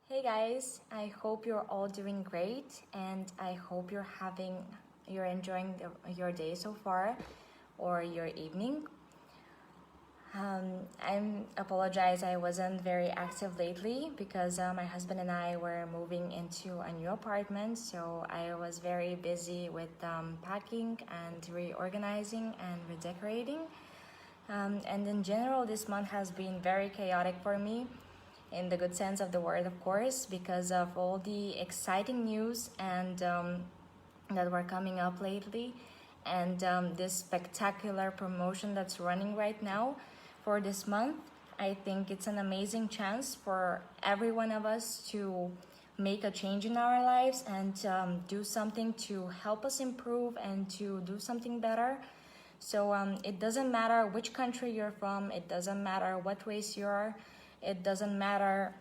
Hey guys, I hope you're all doing great and I hope you're enjoying your day so far or your evening. I apologize I wasn't very active lately because my husband and I were moving into a new apartment, so I was very busy with packing and reorganizing and redecorating. And in general, this month has been very chaotic for me, in the good sense of the word, of course, because of all the exciting news and that were coming up lately, and this spectacular promotion that's running right now for this month. I think it's an amazing chance for every one of us to make a change in our lives and do something to help us improve and to do something better. So it doesn't matter which country you're from, it doesn't matter what race you are, it doesn't matter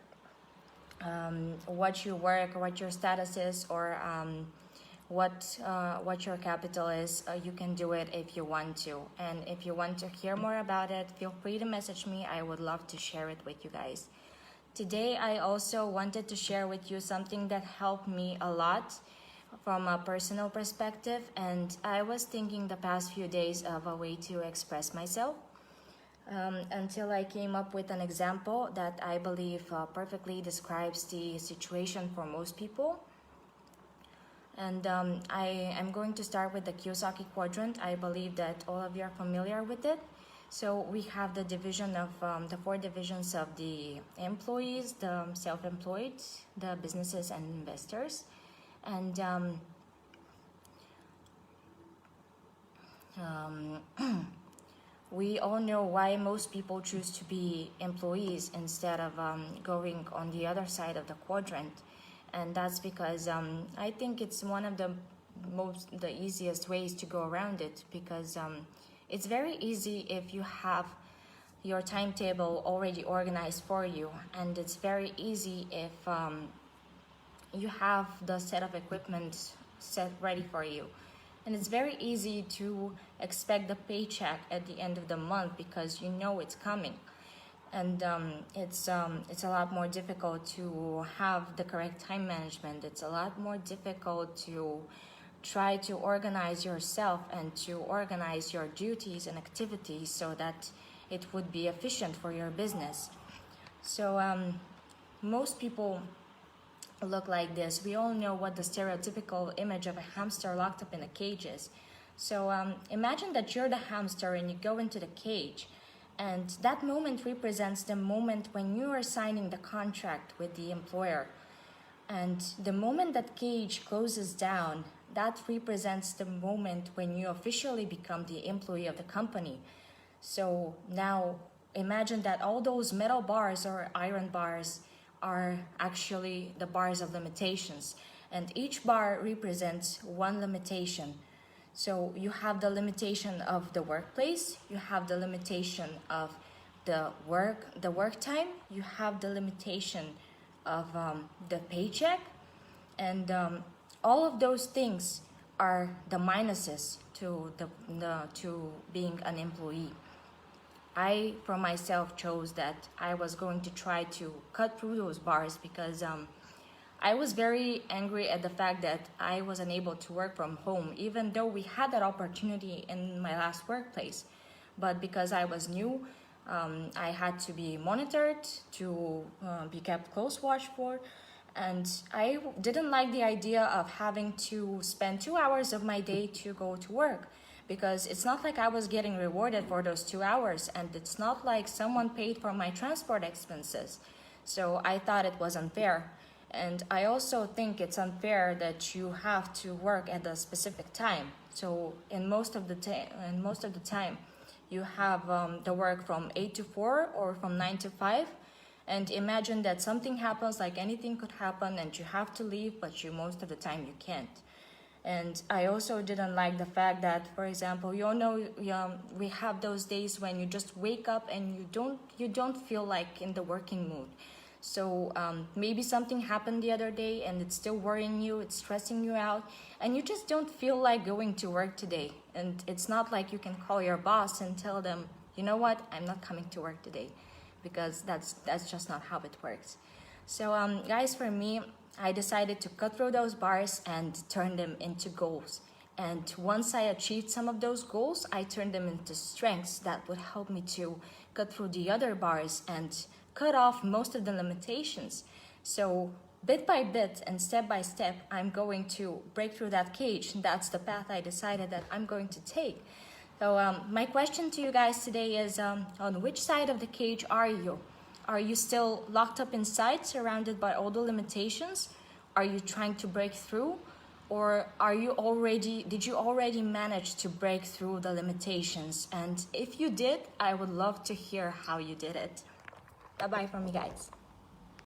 what you work, what your status is, or what your capital is. You can do it if you want to. And if you want to hear more about it, feel free to message me. I would love to share it with you guys. Today, I also wanted to share with you something that helped me a lot from a personal perspective, and I was thinking the past few days of a way to express myself until I came up with an example that I believe perfectly describes the situation for most people. And I am going to start with the Kiyosaki quadrant. I believe that all of you are familiar with it. So we have the division of the 4 divisions of the employees, the self-employed, the businesses, and investors. And we all know why most people choose to be employees instead of going on the other side of the quadrant. And that's because I think it's one of the easiest ways to go around it, because it's very easy if you have your timetable already organized for you, and it's very easy if you have the set of equipment set ready for you. And it's very easy to expect the paycheck at the end of the month because you know it's coming. And it's a lot more difficult to have the correct time management. It's a lot more difficult to try to organize yourself and to organize your duties and activities so that it would be efficient for your business. So most people look like this. We all know what the stereotypical image of a hamster locked up in a cage is. So imagine that you're the hamster and you go into the cage, and that moment represents the moment when you are signing the contract with the employer. And the moment that cage closes down, that represents the moment when you officially become the employee of the company. So now imagine that all those metal bars or iron bars are actually the bars of limitations, and each bar represents one limitation. So you have the limitation of the workplace, you have the limitation of the work time, you have the limitation of the paycheck, and all of those things are the minuses to to being an employee. I, for myself, chose that I was going to try to cut through those bars because I was very angry at the fact that I was unable to work from home, even though we had that opportunity in my last workplace. But because I was new, I had to be monitored, to be kept close watch for, and I didn't like the idea of having to spend 2 hours of my day to go to work, because it's not like I was getting rewarded for those 2 hours, and it's not like someone paid for my transport expenses. So I thought it was unfair. And I also think it's unfair that you have to work at a specific time. So in most of the time, you have the work from 8 to 4 or from 9 to 5. And imagine that something happens, like anything could happen, and you have to leave, but most of the time you can't. And I also didn't like the fact that, for example, we have those days when you just wake up and you don't feel like in the working mood. So maybe something happened the other day and it's still worrying you, it's stressing you out, and you just don't feel like going to work today. And it's not like you can call your boss and tell them, you know what, I'm not coming to work today, because that's just not how it works. So guys, for me, I decided to cut through those bars and turn them into goals. And once I achieved some of those goals, I turned them into strengths that would help me to cut through the other bars and cut off most of the limitations. So bit by bit and step by step, I'm going to break through that cage. That's the path I decided that I'm going to take. So my question to you guys today is, on which side of the cage are you? Are you still locked up inside, surrounded by all the limitations? Are you trying to break through? Or did you already manage to break through the limitations? And if you did, I would love to hear how you did it. Bye-bye from me, guys.